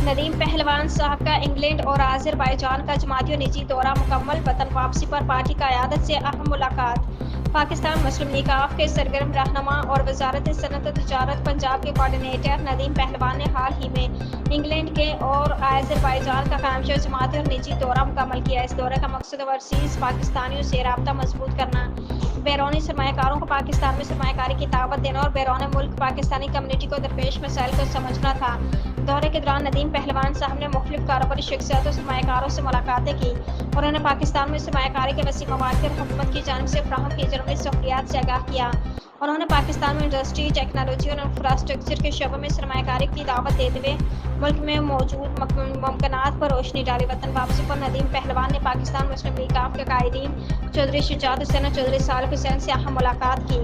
ندیم پہلوان صاحب کا انگلینڈ اور آذربائیجان کا جماعتی اور نجی دورہ مکمل، وطن واپسی پر پارٹی قیادت سے اہم ملاقات۔ پاکستان مسلم لیگ آف کے سرگرم رہنما اور وزارت صنعت و تجارت پنجاب کے کوآرڈینیٹر ندیم پہلوان نے حال ہی میں انگلینڈ کے اور آذربائیجان کا قائم شدہ جماعتی اور نجی دورہ مکمل کیا۔ اس دورے کا مقصد اوورسیز پاکستانیوں سے رابطہ مضبوط کرنا، بیرونی سرمایہ کاروں کو پاکستان میں سرمایہ کاری کی دعوت دینا اور بیرون ملک پاکستانی کمیونٹی کو درپیش مسائل کو سمجھنا تھا۔ دورے کے دوران ندیم پہلوان صاحب نے مختلف کاروباری شخصیات اور سرمایہ کاروں سے ملاقاتیں کی اور انہیں پاکستان میں سرمایہ کاری کے وسیع مواقع اور حکومت کی جانب سے فراہم کی جانے والی سہولیات سے آگاہ کیا۔ انہوں نے پاکستان میں انڈسٹری، ٹیکنالوجی اور انفراسٹرکچر کے شعبوں میں سرمایہ کاری کی دعوت دیتے ہوئے ملک میں موجود ممکنات پر روشنی ڈالی۔ وطن واپسی پر ندیم پہلوان نے پاکستان مسلم لیگ آف کے قائدین چودھری شجاعت حسین اور چودھری صالح حسین سے اہم ملاقات کی۔